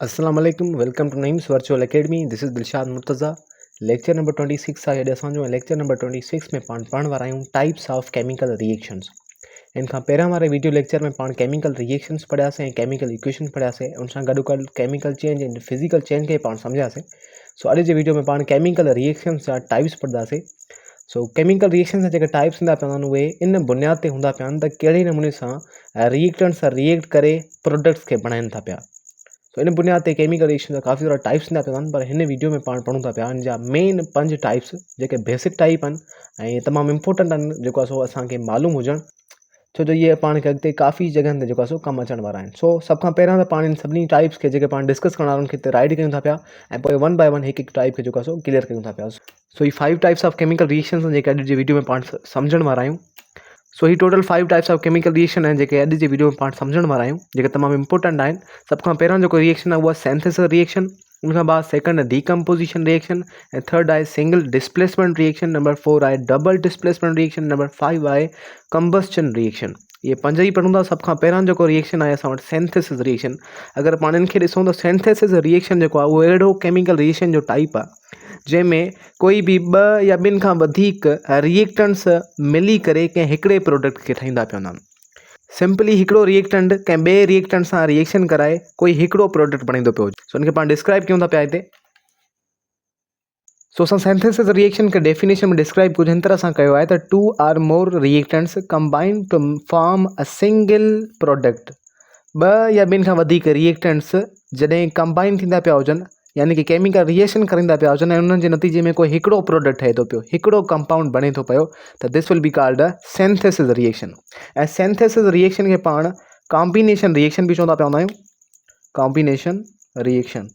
अस्सलाम वालेकुम, welcome to Naeem's virtual academy. This is Dilshad Murtaza. Lecture number 26 आहे अॼु असांजो। लेक्चर नंबर 26 में पाण पढ़ण वारा आहियूं टाइप्स ऑफ केमिकल रिएक्शंस। इन खां पहिरियां वारे वीडियो लेक्चर में पाण केमिकल रिएक्शंस पढ़ियासीं ऐं केमिकल इक्वेशन पढ़ियासीं। उन सां गॾु गॾु chemical change and physical change खे पाण सम्झियासीं। सो अॼु जे वीडियो में पाण केमिकल रिएक्शंस जा टाइप्स पढ़ंदासीं। सो केमिकल रिएक्शन जा जेके टाइप्स हूंदा पिया आहिनि उहे इन बुनियाद ते हूंदा पिया आहिनि त कहिड़े नमूने सां रिएक्टेंट सां रिएक्ट करे प्रोडक्ट्स खे बणाइनि था पिया। सो इन बुनियाद ते केमिकल रिएक्शन जा काफ़ी सारा टाइप्स हूंदा पिया आहिनि, पर हिन वीडियो में पाण पढ़ूं था पिया इन जा मेन 5 टाइप्स जेके बेसिक टाइप आहिनि ऐं तमामु इम्पोर्टेंट आहिनि, जेको आहे सो असांखे मालूम हुजणु, छो जो इहे पाण खे अॻिते काफ़ी जॻहनि ते जेको आहे सो कमु अचण वारा आहिनि। सो सभ खां पहिरियां त पाण इन सभिनी टाइप्स खे जेके पाण डिस्कस करण वारनि खे हिते राइट कयूं था पिया ऐं पोइ वन बाय वन हिकु हिकु टाइप खे जेको आहे सो क्लियर कयूं था पिया। सो ही 5 टाइप्स ऑफ केमिकल रिएक्शंस आहिनि जेके अॼु जे वीडियो में पाण सम्झण वारा आहियूं। सो ही total 5 types of chemical reaction आहिनि जेके अॼु जे वीडियो में पाण सम्झण वारा आहियूं, जेके तमामु इंपॉर्टेंट आहिनि। सभ खां पहिरियों जेको रिएक्शन आहे उहा सिंथेसिस रिएक्शन, उन खां बाद सेकंड डीकम्पोजिशन रिएक्शन ऐं थर्ड आहे सिंगल डिस्प्लेसमेंट रिएक्शन, नंबर 4 आहे डबल डिस्प्लेसमेंट रिएक्शन, नंबर 5 आहे कंबस्चन रिएक्शन। ये 5 ई पढ़ूं था। सभ खां पहिरियों जेको रिएक्शन आहे असां वटि सिंथेसिस रिएक्शन। अगरि पाण इनखे ॾिसूं त सिंथेसिस रिएक्शन जेको आहे उहो अहिड़ो केमिकल रिएक्शन जो टाइप आहे जंहिंमें कोई बि 2 या 2 खां वधीक रिएक्टेंट्स मिली करे कंहिं हिकिड़े प्रोडक्ट खे ठाहींदा पिया हूंदा आहिनि। सिंपली हिकिड़ो रिएक्टेंट कंहिं ॿिए रिएक्टेंट सां रिएक्शन कराए कोई हिकिड़ो प्रोडक्ट बणाईंदो पियो हुजे। सो इनखे पाण डिस्क्राइब कयूं था पिया हिते। सो असां सिंथेसिस रिएक्शन के डेफिनेशन में डिस्क्राइब कुछ इन तरह सां कयो आहे त 2 or more reactants combine to form a single product. 2 या 2 खां वधीक रिएक्टेंट्स जॾहिं कंबाइन थींदा पिया हुजनि, यानी कि केमिकल रिएक्शन करींदा पिया हुजनि ऐं उन्हनि जे नतीजे में कोई हिकिड़ो प्रोडक्ट ठहे थो पियो, हिकिड़ो कंपाउंड बणे थो पियो, त this will be called a synthesis reaction. ऐं सिंथेसिस रिएक्शन खे पाण कॉम्बिनेशन रिएक्शन बि चवंदा पिया हूंदा आहियूं। कॉम्बिनेशन रिएक्शन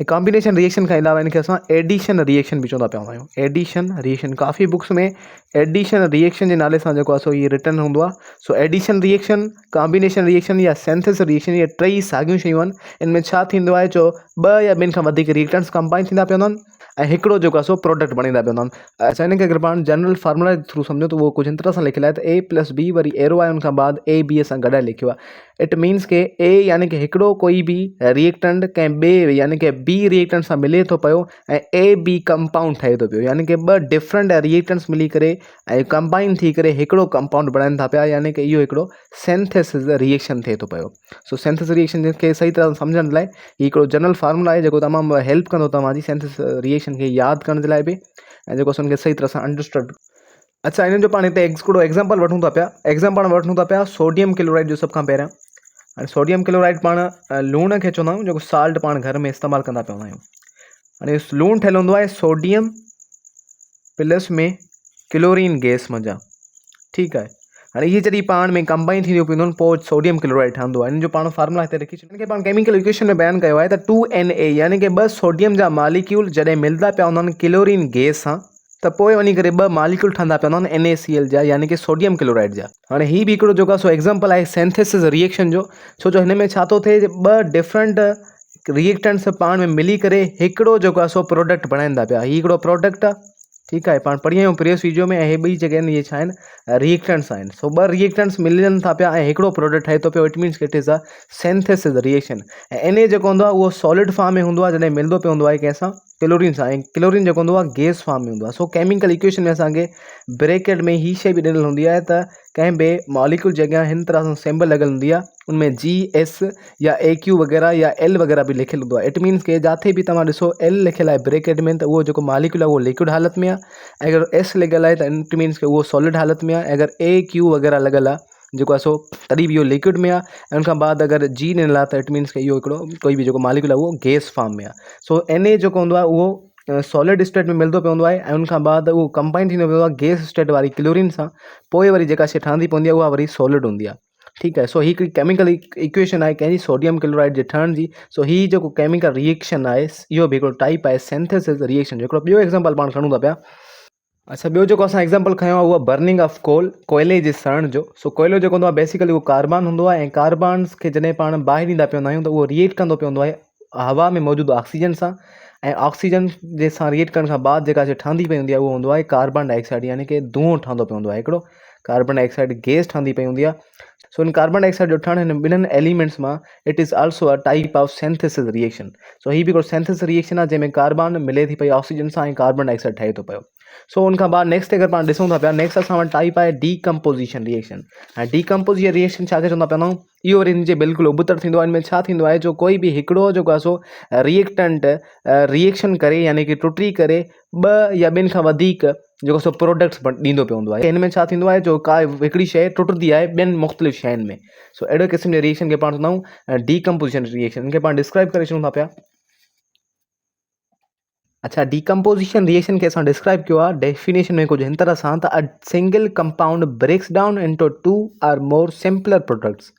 कॉम्बिनेशन रिएक्शन खां अलावा इनखे असां एडिशन रिएक्शन बि चवंदा पिया हूंदा आहियूं। एडिशन रिएक्शन काफ़ी बुक्स में एडिशन रिएक्शन जे नाले सां जेको आहे सो इहे रिटर्न हूंदो आहे। So addition reaction, combination reaction या सिंथेसिस रिएक्शन, इहे 3 साॻियूं शयूं आहिनि। इनमें छा थींदो आहे, जो 2 या 2 खां वधीक रिएक्टेंट्स कंबाइन थींदा पिया हूंदा आहिनि ऐं हिकिड़ो जेको आहे सो प्रोडक्ट बणींदा पिया हूंदा आहिनि। असां इनखे अगरि पाण जनरल फार्मूला जे थ्रू सम्झो त उहो कुझु इन तरह सां लिखियलु आहे त A+B वरी एरो आहे, उनखां बाद A B सां गॾाए लिखियो आहे। इट मीन्स के A यानी कि हिकिड़ो कोई बि रिएक्टेंट कंहिं ॿिए यानी कि B रिएक्टेंट सां मिले थो पियो ऐं AB कंपाउंड ठहे थो पियो, यानी कि 2 डिफरेंट रिएक्टेंट्स मिली करे ऐं कंबाइन थी करे हिकिड़ो कंपाउंड बणाइनि था पिया, यानी कि इहो हिकिड़ो सिंथेसिस रिएक्शन थिए थो पियो। सो सिंथेसिस रिएक्शन खे सही तरह सां सम्झण लाइ हिकिड़ो जनरल फार्मूला आहे जेको तमामु हेल्प कंदो तव्हांजी सिंथेसिस रिएक्शन खे यादि करण जे लाइ बि, ऐं जेको उनखे सही तरह सां अंडरस्टूड। अच्छा, इन्हनि जो पाण हिते हिकिड़ो एग्जाम्पल वठूं था पिया। एग्जाम्पल वठूं था पिया सोडियम क्लोराइड जो। सभ खां पहिरियां हाणे सोडियम क्लोराइड पाण लूण खे चवंदा आहियूं, जेको साल्ट पाण घर में इस्तेमालु कंदा पिया हूंदा आहियूं। हाणे लूणु ठहियलु हूंदो आहे सोडियम प्लस में क्लोरीन गैस मंझां, ठीकु आहे। हाणे इहे जॾहिं पाण में कंबाइन थींदियूं पवंदियूं आहिनि पोइ सोडियम क्लोराइड ठहंदो आहे। इन जो पाण फार्मूला हिते लिखी छॾियो। इनखे पाण केमिकल इक्वेशन में बयानु कयो आहे त 2Na, यानी कि 2 सोडियम जा मालिक्यूल जॾहिं मिलंदा पिया हूंदा आहिनि क्लोरीन गैस सां, त पोइ वञी करे 2 मालिक्यूल ठहंदा पिया हूंदा आहिनि NaCl जा, यानी कि सोडियम क्लोराइड जा। हाणे ही बि हिकिड़ो जेको आहे सो एग्जाम्पल आहे सिंथेसिस रिएक्शन जो, छो जो हिन में छा थो थिए, 2 डिफरेंट रिएक्टेंट्स पाण में मिली करे हिकिड़ो जेको आहे सो प्रोडक्ट बणाइनि था पिया। ही हिकिड़ो प्रोडक्ट आहे, ठीकु आहे। पाण पढ़ी आहियूं प्रीवियस वीडियो में। ऐं हे 2 जेके आहिनि इहे छा आहिनि, रिएक्टेंट्स आहिनि। सो 2 रिएक्टेंट्स मिलनि था पिया ऐं हिकिड़ो प्रोडक्ट ठहे थो पियो। It means it is a synthesis reaction. ऐं Na जेको हूंदो आहे उहो सॉलिड फॉर्म में हूंदो आहे जॾहिं मिलंदो पियो हूंदो आहे कंहिंसां क्लोरीन सां, ऐं क्लोरीन जेको हूंदो आहे गैस फॉर्म में हूंदो आहे। सो केमिकल इक्वेशन में असांखे ब्रैकेट में ही शइ बि ॾिनल हूंदी आहे त कंहिं बि मॉलिक्यूल जॻह हिन तरह सां सिंबल लॻल हूंदी आहे, उनमें GS या AQ वग़ैरह या L वग़ैरह बि लिखियलु हूंदो आहे। इट मीन्स के जिथे बि तव्हां ॾिसो L लिखियलु आहे ब्रैकेट में, त उहो जेको मॉलिक्यूल आहे उहो लिक्विड हालत में आहे। अगरि S लिखियलु आहे त इट मीन्स के उहो सॉलिड हालत में आहे। अगरि AQ वग़ैरह लॻल आहे जेको आहे सो तॾहिं बि इहो लिक्विड में आहे। ऐं उनखां बाद अगरि G ॾिनल आहे त इट मीन्स के इहो हिकिड़ो कोई बि जेको मॉलिक्यूल आहे उहो गैस फॉर्म में आहे। सो Na जेको हूंदो आहे उहो सॉलिड स्टेट में मिलंदो पियो हूंदो आहे ऐं उनखां बाद उहो कंबाइन थींदो पियो आहे गैस स्टेट वारी क्लोरीन सां। पोइ वरी जेका शइ ठहंदी पवंदी आहे उहा वरी सॉलिड हूंदी आहे, ठीकु आहे। सो ही हिकिड़ी केमिकल इक्वेशन आहे कंहिंजी सोडियम क्लोराइड जे ठहण जी। सो ही जेको केमिकल रिएक्शन आहे इहो बि हिकिड़ो टाइप आहे सिंथेसिस रिएक्शन जो। हिकिड़ो ॿियो एग्जाम्पल पाण खणूं था पिया। अच्छा, ॿियो जेको असां एग्जाम्पल खयो आहे उहा बर्निंग ऑफ कोल, कोयले जे सड़ण जो। सो कोयलो जेको हूंदो आहे बेसिकली उहो कार्बन हूंदो आहे, ऐं कार्बन्स खे जॾहिं पाण ॿाहिरि ॾींदा पिया हूंदा आहियूं त उहो रिएक्ट कंदो पियो हूंदो आहे हवा में मौजूदु ऑक्सीजन सां। ऐं ऑक्सीजन जे सां रिएक्ट करण खां बाद जेका शइ ठहंदी पई हूंदी आहे उहो हूंदो आहे कार्बन डाइऑक्साइड, यानी कि धुओं ठहंदो पियो हूंदो आहे, हिकिड़ो कार्बन डाइऑक्साइड गैस ठहंदी पई हूंदी आहे। सो इन कार्बन डाइऑक्साइड जो ठहण हिन ॿिन्हिनि एलिमेंट्स मां it is also a type of synthesis reaction. So ही बि हिकिड़ो सिंथेसिस रिएक्शन आहे जंहिंमें कार्बन मिले थी पई ऑक्सीजन सां ऐं कार्बन डाइऑक्साइड ठहे थो पियो। सो उनखां बाद नेक्स्ट अगरि पाण ॾिसूं था पिया नेक्स्ट असां वटि टाइप आहे डीकम्पोज़िशन रिएक्शन। ऐं डीकम्पोज़िशन रिएक्शन छा खे चवंदा पिया आहियूं, इहो वरी हिन जे बिल्कुलु उबतर थींदो आहे। हिन में छा थींदो आहे, जो कोई बि हिकिड़ो जेको आहे सो रिएक्टेंट रिएक्शन करे यानी कि टुटी करे ॿ या ॿिनि खां वधीक जेको सो प्रोडक्ट्स ॾींदो पियो हूंदो आहे। हिन में छा थींदो आहे, जो का हिकिड़ी शइ टुटंदी आहे ॿियनि मुख़्तलिफ़ शयुनि में। सो अहिड़े क़िस्म जे रिएक्शन खे पाण चवंदा आहियूं डीकम्पोज़िशन रिएक्शन। इनखे पाण डिस्क्राइब करे छॾूं था पिया। अच्छा, डीकम्पोज़िशन रिएक्शन के असां डिस्क्राइब किया आहे डेफिनेशन में कुछ इन तरह सां त a single compound breaks down into 2 or more simpler products.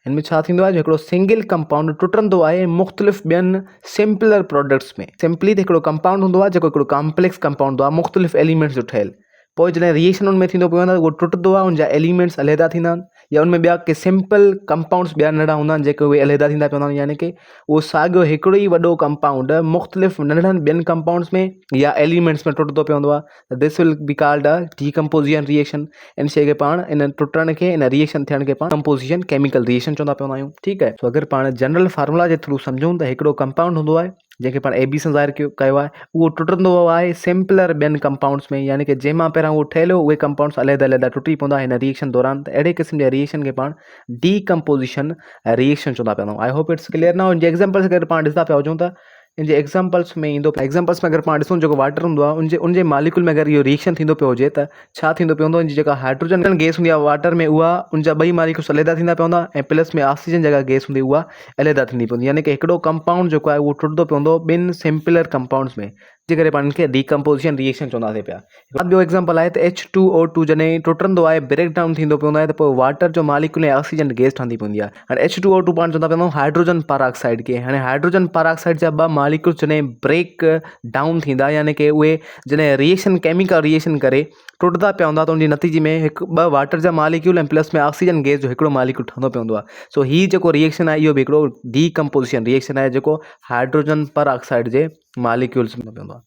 इनमें छा थींदो आहे, जो हिकिड़ो सिंगल कंपाउंड टुटंदो आहे मुख़्तलिफ़ ॿियनि सिंपलर प्रोडक्ट्स में। सिंपली त हिकिड़ो कंपाउंड हूंदो आहे जेको हिकिड़ो कॉम्प्लेक्स कंपाउंड हूंदो आहे मुख़्तलिफ़ एलिमेंट्स जो ठहियल। पोइ जॾहिं रिएक्शन उनमें थींदो पियो आहे उहो टुटंदो आहे, उनजा एलिमेंट्स अलहदा थींदा आहिनि, या उनमें ॿिया के सिंपल कंपाउंड्स ॿिया नंढा हूंदा आहिनि जेके उहे अलहदा थींदा पवंदा आहिनि। यानी कि उहो साॻियो हिकिड़ो ई वॾो कंपाउंड मुख़्तलिफ़ नंढनि ॿियनि कंपाउंड्स में या एलिमेंट्स में टुटंदो पवंदो आहे। This will be called a decomposition reaction. इन शइ खे पाण इन टुटण खे इन रिएक्शन थियण खे पाण कंपोज़िशन केमिकल रिएक्शन चवंदा पवंदा आहियूं। ठीकु आहे। तो अगरि पाण जनरल फार्मूला जे थ्रू सम्झूं त हिकिड़ो कंपाउंड हूंदो आहे जंहिंखे पाण AB सां ज़ाहिर कयो आहे, उहो टुटंदो आहे सिंपलर ॿियनि कंपाउंड्स में। यानी कि जंहिंमां पहिरां उहो ठहियल हो उहे कंपाउंड्स अलहदा टुटी पवंदा हिन रिएक्शन दौरान। त अहिड़े क़िस्म जे रिएक्शन खे पाण डीकम्पोज़िशन रिएक्शन चवंदा पिया आहियूं। I hope it's clear now. इन जे एग्जाम्पल्स अगरि पाण ॾिसंदा पिया हुजूं त इन जे एग्जाम्पल्स में ईंदो। एग्जाम्पल्स में अगरि पाण ॾिसूं जेको वाटर हूंदो आहे उनजे मालिक्यूल में अगरि इहो रिएक्शन थींदो पियो हुजे त छा थींदो पियो हूंदो, जेका हाइड्रोजन गैस हूंदी आहे वाटर में उहा उनजा ॿई मालिक्यूल्स अलहदा थींदा पवंदा ऐं प्लस में ऑक्सीजन जेका गैस हूंदी उहा अलहदा थींदी पवंदी। यानी कि हिकिड़ो कंपाउंड जेको आहे उहो टुटंदो पवंदो ॿिनि सिंपलर कंपाउंड्स में, जे करे पाण खे डीकम्पोज़िशन रिएक्शन चवंदासीं पिया। ॿियो एग्जाम्पल आहे त H2O2 जॾहिं टुटंदो आहे ब्रेक डाउन थींदो पवंदो आहे त पोइ वाटर जो मालिक्यूल ऐं ऑक्सीजन गैस ठहंदी पवंदी आहे। हाणे H2O2 पाण चवंदा पवंदा हाइड्रोजन पेरोक्साइड खे। हाणे हाइड्रोजन पेरोक्साइड जा ॿ मालिक्यूल्स जॾहिं ब्रेक डाउन थींदा यानी कि उहे जॾहिं रिएक्शन केमिकल रिएक्शन करे टुटंदा पिया हूंदा त उनजे नतीजे में ॿ वाटर जा मालिक्यूल ऐं प्लस में ऑक्सीजन गैस जो हिकिड़ो मालिक्यूल ठहंदो पवंदो आहे। सो हीउ जेको रिएक्शन आहे इहो बि हिकिड़ो डीकम्पोज़िशन रिएक्शन आहे जेको हाइड्रोजन पेरोक्साइड जे मालिक्यूल्स में पवंदो आहे।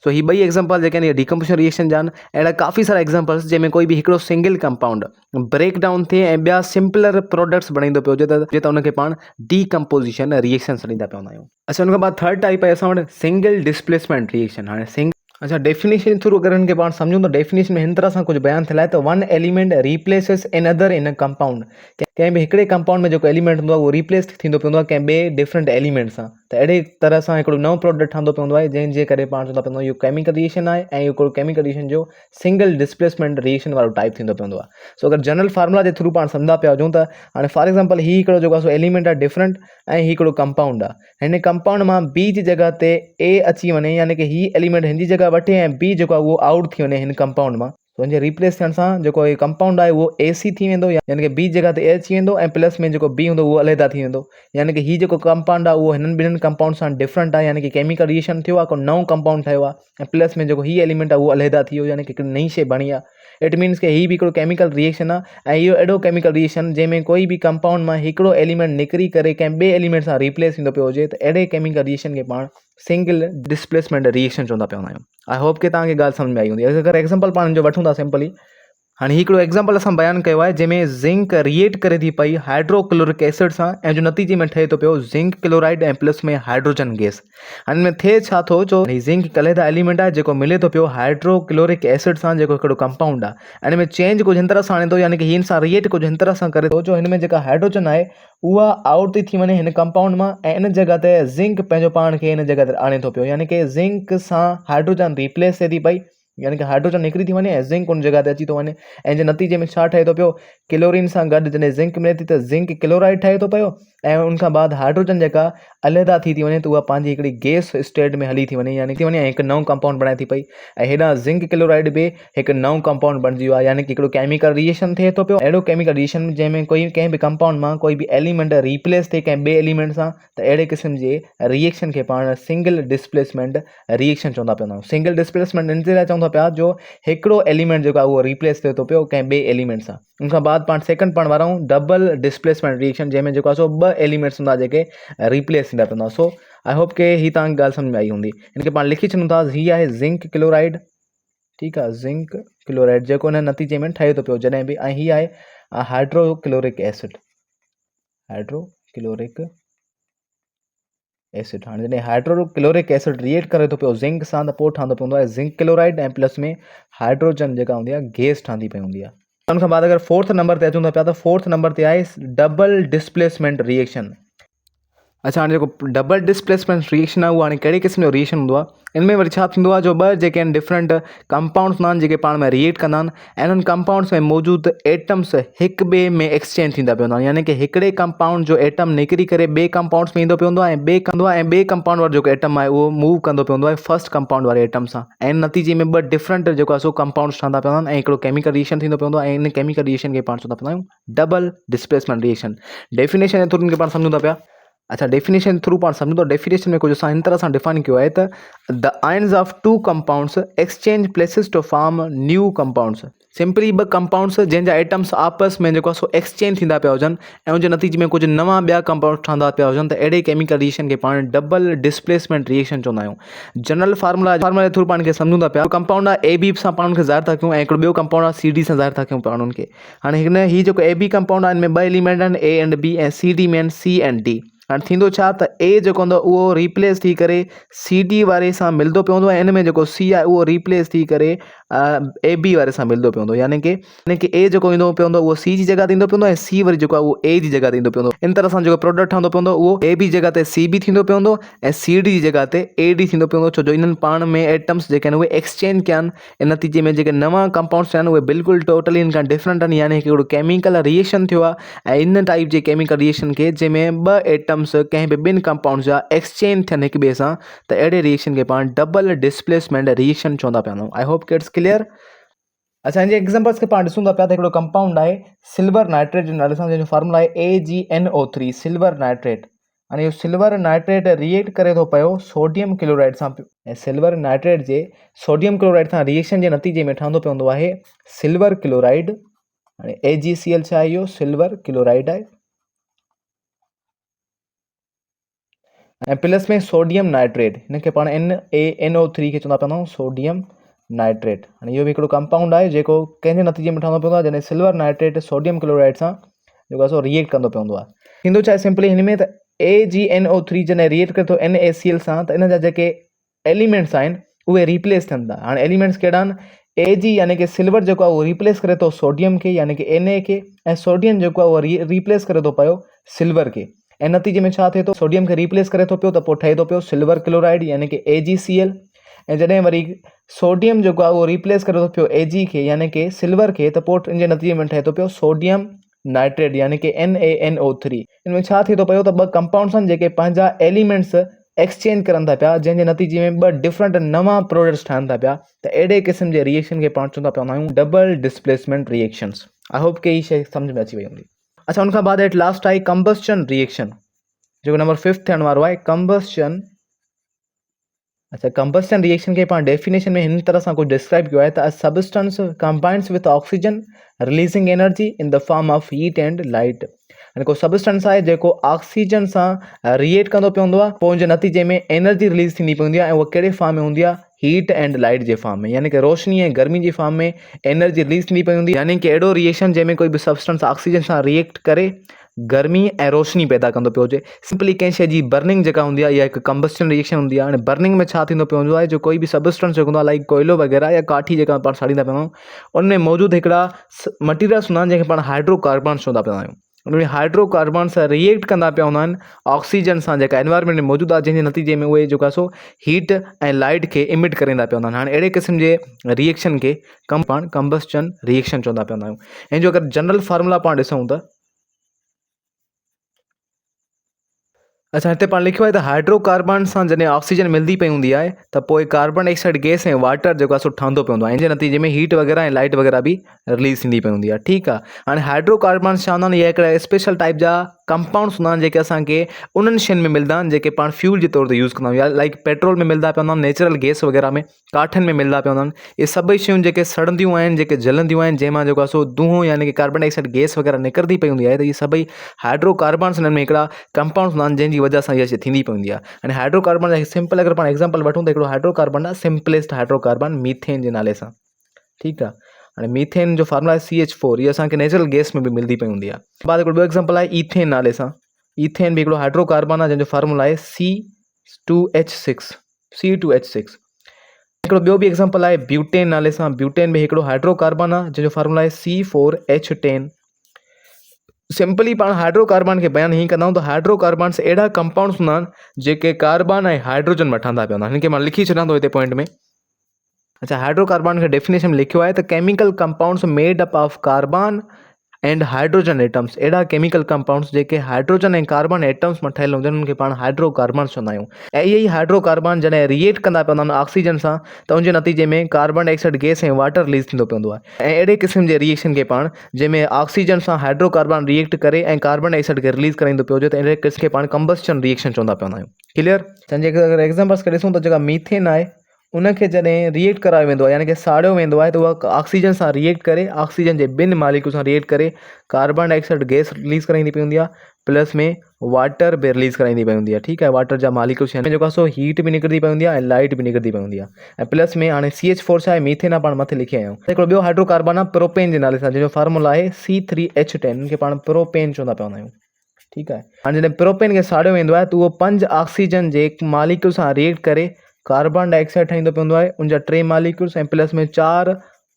सो ही ॿई एग्जाम्पल जेके आहिनि डीकम्पोज़िशन रिएक्शन जा आहिनि। अहिड़ा काफ़ी सारा एग्जाम्पल्स जंहिंमें कोई बि हिकिड़ो सिंगल कंपाउंड ब्रेक डाउन थिए ऐं ॿिया सिंपलर प्रोडक्ट्स बणाईंदो पियो हुजे त उनखे पाण डीकम्पोज़िशन रिएक्शन सॾींदा पिया हूंदा आहियूं। अच्छा, उनखां बाद थर्ड टाइप आहे असां वटि सिंगल डिस्प्लेसमेंट रिएक्शन। हाणे अच्छा, डेफिनेशन थ्रू अगरि हिनखे पाण सम्झूं त डेफिनेशन में हिन तरह सां कुझु बयानु थियल आहे त one element रिप्लेसिस another in a compound. कंहिं बि हिकिड़े कंपाउंड में जेको एलिमेंट हूंदो आहे उहो रिप्लेस थींदो पवंदो आहे कंहिं ॿिए डिफरेंट एलिमेंट सां। त अहिड़े तरह सां हिकिड़ो नओं प्रोडक्ट ठहंदो पवंदो आहे जंहिंजे करे पाण चवंदा पवंदो इहो केमिकल रिएक्शन आहे ऐं इहो हिकिड़ो केमिकल रिएक्शन जो सिंगल डिस्प्लेसमेंट रिएक्शन वारो टाइप थींदो पवंदो आहे। सो अगरि जनरल फार्मूला जे थ्रू पाण सम्झंदा पिया हुजूं त हाणे फॉर एग्जाम्पल ही हिकिड़ो जेको आहे सो एलिमेंट आहे डिफरेंट ऐं ही हिकिड़ो कंपाउंड आहे। हिन कंपाउंड मां B जी जॻह ते A अची वञे यानी कि ही एलिमेंट हिन जी जॻह वठे ऐं B जेको आहे उहो आउट थी वञे हिन कंपाउंड मां। तो हिन जे रिप्लेस थियण सां जेको हीउ कंपाउंड आहे उहो AC थी वेंदो, यानी कि B जॻह ते A अची वेंदो ऐं प्लस में जेको B हूंदो उहो अलहदा थी वेंदो। यानी कि हीउ जेको कंपाउंड आहे उहो हिननि ॿिन्हिनि कंपाउंड सां डिफरेंट आहे, यानी कि केमिकल रिएक्शन थियो आहे, को नओं कंपाउंड ठहियो आहे ऐं प्लस में जेको हीउ एलिमेंट आहे उहो अलहदा थी वियो, यानी कि हिकिड़ी नई शइ बणी आहे। इट मीन्स कि हीउ बि हिकिड़ो केमिकल रिएक्शन आहे ऐं इहो अहिड़ो केमिकल रिएक्शन जंहिंमें कोई बि कंपाउंड मां हिकिड़ो एलिमेंट निकिरी करे कंहिं ॿिए एलिमेंट सां रिप्लेस थींदो पियो हुजे त अहिड़े केमिकल रिएक्शन खे पाण सिंगल डिस्प्लेसमेंट रिएक्शन चवंदा पिया आहियूं। आई होप कि तव्हांखे ॻाल्हि सम्झ में आई हूंदी। अगरि एग्जाम्पल पाण जो वठूं था सिंपली, हाणे हिकिड़ो एग्जाम्पल असां बयानु कयो आहे जंहिंमें ज़िंक रिएक्ट करे थी पई हाइड्रोक्लोरिक एसिड सां ऐं जो नतीजे में ठहे थो पियो ज़िंक क्लोराइड ऐं प्लस में हाइड्रोजन गैस। हाणे हिन में थिए छा थो, जो ज़िंक हिकु अलहदा एलिमेंट आहे जेको मिले थो पियो हाइड्रोक्लोरिक एसिड सां जेको हिकिड़ो कंपाउंड आहे ऐं हिन में चेंज कुझु हिन तरह सां आणे थो, यानी कि हिन सां रिएक्ट कुझु हिन तरह सां करे थो जो हिन में जेका हाइड्रोजन आहे उहा आउट थी वञे हिन कंपाउंड मां ऐं इन जॻह ते ज़िंक पंहिंजो पाण खे हिन जॻह ते आणे थो पियो, यानी कि ज़िंक सां हाइड्रोजन रिप्लेस थिए थी पई, यानी कि हाइड्रोजन निकिरी थी वञे ऐं ज़िंक उन जॻह ते अची थो वञे ऐं जे नतीजे में छा ठहे थो पियो, क्लोरीन सां गॾु जॾहिं ज़िंक मिले थी त ज़िंक क्लोराइड ठहे थो पियो ऐं उनखां बाद हाइड्रोजन जेका अलहदा थी वञे त उहा पंहिंजी हिकिड़ी गैस स्टेट में हली थी वञे, यानी थी वञे ऐं हिकु नओं कंपाउंड बणाए थी पई ऐं हेॾां ज़िंक क्लोराइड बि हिकु नओं कंपाउंड बणिजी वियो आहे, यानी कि हिकिड़ो केमिकल रिएक्शन थिए थो पियो। अहिड़ो केमिकल रिएक्शन जंहिंमें कोई कंहिं बि कंपाउंड मां कोई बि एलिमेंट रिप्लेस थिए कंहिं ॿिए एलिमेंट सां, त अहिड़े क़िस्म जे रिएक्शन खे पाण सिंगल डिस्प्लेसमेंट रिएक्शन चवंदा पिया आहियूं। सिंगल डिस्प्लेसमेंट इन जे लाइ चवंदा पिया जो हिकिड़ो एलिमेंट जेको आहे उहो रिप्लेस थिए थो पियो कंहिं ॿिए एलिमेंट सां। उनखां बाद पाण सेकंड पढ़ण वारा आहियूं डबल डिस्प्लेसमेंट रिएक्शन, जंहिंमें जेको आहे सो ॿ एलिमेंट्स हूंदा जेके रिप्लेस थींदा पवंदा। सो आई होप कि ही तव्हांखे ॻाल्हि सम्झ में आई हूंदी। हिनखे पाण लिखी छॾूं था, ही आहे ज़िंक क्लोराइड ठीक है, जिंक क्लोराइड जेको हिन नतीजे में ठहे थो पियो जॾहिं बि, ऐं हीअ आहे हाइड्रोक्लोरिक एसिड, हाइड्रोक्लोरिक एसिड। हाँ जैसे हाइड्रोक्लोरिक एसिड रिएक्ट करे तो पियो जिंक सां त पोइ ठहंदो पवंदो आहे जिंक क्लोराइड, ऐं प्लस में हाइड्रोजन जेका हूंदी आहे गैस ठहंदी पई हूंदी आहे। उन खां बाद अगर फोर्थ नंबर ते अचूं था पिया त फोर्थ नंबर ते आहे डबल डिस्प्लेसमेंट रिएक्शन। अच्छा हाणे जेको डबल डिस्प्लेसमेंट रिएक्शन आहे उहो हाणे कहिड़े क़िस्म जो रिएक्शन हूंदो आहे, इनमें वरी छा थींदो आहे, जो ॿ जेके आहिनि डिफरेंट कंपाउंड्स हूंदा आहिनि जेके पाण में रिएक्ट कंदा आहिनि, ऐं उन्हनि कंपाउंड्स में मौजूदु एटम्स हिक ॿिए में एक्सचेंज थींदा पिया हूंदा आहिनि, यानी कि हिकिड़े कंपाउंड जो एटम निकिरी करे ॿिए कंपाउंड्स में ईंदो पियो हूंदो आहे, ऐं ॿिए कंपाउंड वारो जेको एटम आहे उहो मूव कंदो पियो हूंदो आहे फर्स्ट कंपाउंड वारे एटम सां, ऐं नतीजे में ॿ डिफरेंट जेको आहे सो कंपाउंड्स ठहंदा पिया हूंदा आहिनि, ऐं हिकिड़ो केमिकल रिएक्शन थींदो पियो हूंदो आहे, ऐं इन केमिकल रिएक्शन खे पाण चवंदा पिया आहियूं डबल डिस्प्लेसमेंट रिएक्शन। डेफिनेशन जे थ्रू उनखे पाण सम्झूं था पिया। अच्छा डेफिनेशन थ्रू पाण सम्झूं था, डेफिनेशन में कुछ असां हिन तरह सां डिफाइन कयो आहे त the ions of two compounds exchange places to form new compounds. Simply ॿ कंपाउंड्स जंहिंजा एटम्स आपस में जेको आहे सो एक्सचेंज थींदा पिया हुजनि, ऐं उनजे नतीजे में कुझु नवां ॿिया कंपाउंड ठहंदा पिया हुजनि, त अहिड़े केमिकल रिएक्शन खे पाण डबल डिस्प्लेसमेंट रिएक्शन चवंदा आहियूं। जनरल फार्मूला जे थ्रू पाण खे सम्झूं था पिया, कंपाउंड आहे ए बी सां पाण उनखे ज़ाहिर था कयूं, ऐं हिकिड़ो ॿियो कंपाउंड आहे सी डी सां ज़ाहिर था कयूं पाण उनखे। हाणे हिन हीउ जेको ए बी कंपाउंड आहे, हिन में ॿ एलिमेंट आहिनि ए एंड बी, ऐं सी डी में आहिनि सी एंड डी। हाणे थींदो छा त ए जेको हूंदो उहो रिप्लेस थी करे सी डी वारे सां मिलंदो पियो हूंदो, ऐं इन में जेको सी आहे उहो रिप्लेस थी करे ए बी वारे सां मिलंदो पियो हूंदो, यानी कि ए जेको ईंदो पियो हूंदो उहो सी जी जॻह ते ईंदो पियो हूंदो, ऐं सी वरी जेको आहे उहो ए जी जॻह ते ईंदो पियो हूंदो। इन तरह सां जेको प्रोडक्ट ठहंदो पियो हूंदो उहो ए बी जॻह ते सी बी थींदो पियो हूंदो, ऐं सी डी जी जॻह ते ए डी थींदो पियो हूंदो, छो जो इन्हनि पाण में एटम्स जेके आहिनि उहे एक्सचेंज कया आहिनि, ऐं नतीजे में जेके नवां कंपाउंड्स आहिनि उहे बिल्कुलु टोटली इन खां डिफरेंट आहिनि, यानी हिकिड़ो केमिकल रिएक्शन थियो आहे, ऐं इन टाइप जे केमिकल रिएक्शन खे जंहिंमें ॿ एटम्स कंहिं बि ॿिनि कंपाउंड जा एक्सचेंज थियनि हिक ॿिए सां, त अहिड़े रिएक्शन खे पाण डबल डिस्प्लेसमेंट रिएक्शन चवंदा पिया आहियूं। आई होप कि इट्स क्लियर। अच्छा इन जे एग्जांपल्स खे पाण ॾिसूं था पिया त हिकिड़ो कंपाउंड आहे सिल्वर नाइट्रेट जे नाले सां, जंहिंजो फार्मूला आहे AgNO3 सिल्वर नाइट्रेट। हाणे इहो सिल्वर नाइट्रेट रिएक्ट करे थो पियो सोडियम क्लोराइड सां, ऐं सिल्वर नाइट्रेट जे सोडियम क्लोराइड सां रिएक्शन जे नतीजे में ठहंदो पियो हूंदो आहे सिल्वर क्लोराइड। हाणे AgCl छा आहे, इहो सिल्वर क्लोराइड आहे, ऐं प्लस में सोडियम नाइट्रेट, हिनखे पाण NaNO3 खे चवंदा पिया आहियूं सोडियम नाइट्रेट। हाणे इहो बि हिकिड़ो कंपाउंड आहे जेको कंहिंजे नतीजे में ठहंदो पियो हूंदो आहे, जॾहिं सिल्वर नाइट्रेट सोडियम क्लोराइड सां जेको आहे सो रिएक्ट कंदो पियो हूंदो आहे। थींदो छा आहे सिंपली हिन में त AgNO3 जॾहिं रिएक्ट करे थो NaCl सां, त इन जा जेके एलिमेंट्स आहिनि उहे रिप्लेस थियनि था। हाणे एलिमेंट्स कहिड़ा आहिनि, Ag यानी कि सिल्वर जेको आहे उहो रिप्लेस करे थो सोडियम खे यानी कि Na खे, ऐं सोडियम जेको आहे उहो रिप्लेस करे थो पियो सिल्वर खे, ऐं नतीजे में छा थिए थो, सोडियम खे रिप्लेस करे थो पियो त पोइ ठहे थो पियो सिल्वर क्लोराइड यानी कि AgCl, ऐं जॾहिं वरी सोडियम जेको आहे उहो रिप्लेस करे थो पियो Ag खे यानी कि सिल्वर खे, त पोइ इन जे नतीजे में ठहे थो पियो सोडियम नाइट्रेट यानी कि NaNO3। इनमें छा थिए थो पियो त ॿ कंपाउंड्स आहिनि जेके पंहिंजा एलिमेंट्स एक्सचेंज करनि था पिया, जंहिंजे नतीजे में ॿ डिफरेंट नवां प्रोडक्ट्स ठहनि था पिया, त अहिड़े क़िस्म जे रिएक्शन खे पाण चवंदा पिया आहियूं double displacement reactions. I hope कि हीअ शइ सम्झ में अची वई हूंदी। अच्छा उनखां बाद at last I combustion reaction, जेको नंबर 5 थियण वारो आहे कंबस्चन। अच्छा कंबस्चन रिएक्शन खे पाण डेफिनेशन में हिन तरह सां कुझु डिस्क्राइब कयो आहे त a substance combines with oxygen releasing energy in the form of heat and light. हाणे को सबस्टेंस आहे जेको ऑक्सीजन सां रिएक्ट कंदो पियो हूंदो आहे, पोइ उनजे नतीजे में एनर्जी रिलीज़ थींदी पई हूंदी आहे, ऐं उहा कहिड़े फॉर्म में हूंदी आहे, heat and light J form में, यानी कि रोशनी ऐं गर्मी जी फॉर्म में एनर्जी रिलीज़ थींदी पई हूंदी आहे। यानी कि अहिड़ो रिएक्शन जंहिंमें कोई बि सबस्टेंस ऑक्सीजन सां रिएक्ट करे गर्मी ऐं रोशनी पैदा कंदो पियो हुजे। सिंपली कंहिं शइ जी बर्निंग जेका हूंदी आहे इहा हिकु कंबस्चन रिएक्शन हूंदी आहे। हाणे बर्निंग में छा थींदो पियो हूंदो आहे, जो कोई बि सबस्टेंस जेको हूंदो आहे लाइक कोयलो वग़ैरह या काठी जेका पाण साड़ींदा पिया आहियूं, उनमें मौजूदु हिकिड़ा मटीरियल्स हूंदा आहिनि जंहिंखे पाण हाइड्रोकार्बन्स चवंदा पिया आहियूं। उनमें हाइड्रोकार्बन्स रिएक्ट कंदा पिया हूंदा आहिनि ऑक्सीजन सां जेका एनवायरमेंट में मौजूदु आहे, जंहिंजे नतीजे में उहे जेको आहे सो हीट ऐं लाइट खे इमिट करींदा पिया हूंदा आहिनि। हाणे अहिड़े क़िस्म जे रिएक्शन खे पाण कंबस्चन रिएक्शन चवंदा पिया हूंदा आहियूं। ऐं जो अगरि जनरल फार्मूला पाण ॾिसूं त अच्छा हिते पाण लिखियो आहे त हाइड्रोकार्बन सां जॾहिं ऑक्सीजन मिलंदी पई हूंदी आहे, त पोइ कार्बन डाइऑक्साइड गैस ऐं वाटर जेको आहे सो ठहंदो पियो हूंदो आहे, हिन जे नतीजे में हीट वग़ैरह ऐं लाइट वग़ैरह बि रिलीज़ थींदी पई हूंदी आहे। ठीकु आहे, हाणे हाइड्रोकार्बन्स छा हूंदा आहिनि, इहे हिकिड़ा स्पेशल टाइप जा कंपाउंड्स हूंदा आहिनि जेके असांखे उन्हनि शयुनि में मिलंदा आहिनि जेके पाण फ्यूल जे तौर ते यूज़ कंदा आहियूं, या लाइक पेट्रोल में मिलंदा पिया हूंदा आहिनि, नेचुरल गैस वग़ैरह में, काठनि में मिलंदा पिया हूंदा आहिनि। इहे सभई शयूं जेके सड़ंदियूं आहिनि, जेके जलंदियूं आहिनि, जंहिंमां जेको आहे सो धुओं यानी कि कार्बन डाइऑक्साइड गैस वग़ैरह निकिरंदी पई हूंदी आहे, त इहे सभई हाइड्रोकार्बन्स हिननि में हिकिड़ा कंपाउंड्स हूंदा आहिनि जंहिंजी वजह सां इहा शइ थींदी पई हूंदी आहे। हाणे हाइड्रोकार्बन जा सिंपल अगरि पाण एग्जांपल वठूं त हिकिड़ो हाइड्रोकार्बन आहे सिंपलेस्ट हाइड्रोकार्बन मीथेन जे नाले सां। ठीकु आहे। हाणे मीथेन जो फार्मूला आहे CH4, इहा असांखे नेचुरल गैस में बि मिलंदी पई हूंदी आहे। बाद हिकिड़ो ॿियो एग्जाम्पल आहे ईथेन नाले सां। ईथेन बि हिकिड़ो हाइड्रोकार्बन आहे जंहिंजो फार्मूला आहे C2H6। हिकिड़ो ॿियो बि एग्जाम्पल आहे ब्यूटेन नाले सां। ब्यूटेन में हिकिड़ो हाइड्रोकार्बन आहे जंहिंजो फार्मूला आहे C4H10। सिंपली पाण हाइड्रोकार्बन खे बयानु हीअं कंदा आहियूं त हाइड्रोकार्बन्स अहिड़ा कंपाउंड्स हूंदा आहिनि जेके कार्बन ऐं हाइड्रोजन वठंदा पिया हूंदा आहिनि। हिन खे मां लिखी छॾियां थो हिते पॉइंट में। अच्छा, हाइड्रोकार्बन खे डेफिनेशन में लिखियो आहे त chemical compounds made up of carbon and hydrogen atoms. अहिड़ा केमिकल कंपाउंड्स जेके हाइड्रोजन ऐं कार्बन एटम्स मां ठहियल हूंदा आहिनि उनखे पाण हाइड्रोकार्बन चवंदा आहियूं। ऐं इहे ई हाइड्रोकार्बन जॾहिं रिएक्ट कंदा पवंदा आहिनि ऑक्सीजन सां त उनजे नतीजे में कार्बन डाइऑक्साइड गैस ऐं वाटर रिलीज़ थींदो पवंदो आहे। ऐं अहिड़े क़िस्म जे रिएक्शन खे पाण जंहिंमें ऑक्सीजन सां हाइड्रोकार्बन रिएक्ट करे ऐं कार्बन डाइऑक्साइड खे रिलीज़ कराईंदो पियो हुजे त अहिड़े क़िस्म खे पाण कंबस्चन रिएक्शन चवंदा पवंदा आहियूं। क्लियर? संजय, अगरि एग्जाम्पल्स खे ॾिसूं त जेका मीथेन आहे उनखे जॾहिं रिएक्ट करायो वेंदो आहे यानी कि साड़ियो वेंदो आहे त उहा ऑक्सीजन सां रिएक्ट करे ऑक्सीजन जे ॿिनि मालिक्यूल सां रिएक्ट करे कार्बन डाइऑक्साइड गैस रिलीज़ कराईंदी पई हूंदी आहे, प्लस में वाटर बि रिलीज़ कराईंदी पई हूंदी आहे। ठीकु आहे, वाटर जा मालिक्यूल्स आहिनि जेको आहे सो हीट बि निकिरंदी पई हूंदी आहे ऐं लाइट बि निकिरंदी पई हूंदी आहे। ऐं प्लस में हाणे CH4 छा आहे, मीथेन आहे, पाण मथे लिखी आया आहियूं। हिकिड़ो ॿियो हाइड्रोकार्बन आहे प्रोपेन जे नाले सां जंहिंजो फार्मूला आहे C3H10, खे पाण प्रोपेन चवंदा पवंदा आहियूं। ठीकु आहे, हाणे जॾहिं प्रोपेन खे साड़ियो वेंदो आहे त उहो 5 ऑक्सीजन जे मालिक्यूल सां रिएक्ट करे कार्बन डाइऑक्साइड ठाहींदो पवंदो आहे, उनजा 3 मालिक्यूल्स ऐं प्लस में 4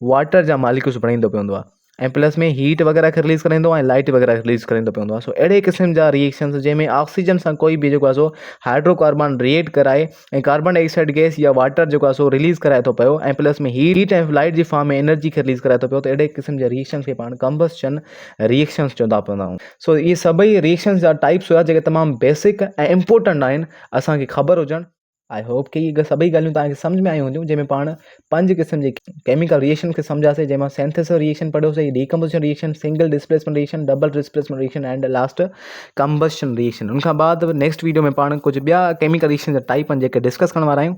वाटर जा मालिक्यूल्स बणाईंदो पवंदो आहे ऐं प्लस में हीट वग़ैरह खे रिलीज़ कराईंदो आहे ऐं लाइट वग़ैरह रिलीज़ कराईंदो पवंदो आहे। सो अहिड़े क़िस्म जा रिएक्शन्स जंहिंमें ऑक्सीजन सां कोई बि जेको आहे सो हाइड्रोकार्बन रिएक्ट कराए ऐं कार्बन डाइऑक्साइड गैस या वाटर जेको आहे सो रिलीज़ कराए थो पियो ऐं प्लस में हीट ऐं लाइट जी फॉर्म में एनर्जी खे रिलीज़ कराए थो पियो, त अहिड़े क़िस्म जे रिएक्शन्स खे पाण कंबस्चन रिएक्शन्स चवंदा पवंदा आहियूं। सो इहे सभई रिएक्शन्स जा टाइप्स हुआ जेके तमामु बेसिक ऐं इम्पोर्टेंट आहिनि असांखे ख़बर हुजनि। आई होप कि इहे सभई ॻाल्हियूं तव्हांखे सम्झ में आयूं हूंदियूं, जंहिंमें पाण 5 क़िस्म जे केमिकल रिएक्शन खे सम्झासीं, जंहिंमां सिंथेसिस रिएक्शन पढ़ियोसीं, decomposition reaction, single displacement reaction, double displacement reaction and last combustion reaction. उनखां बाद नेक्स्ट वीडियो में पाण कुझु ॿिया केमिकल रिएक्शन जा टाइप आहिनि जेके डिस्कस करण वारा आहियूं।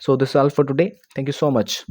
So this all for today. Thank you so much.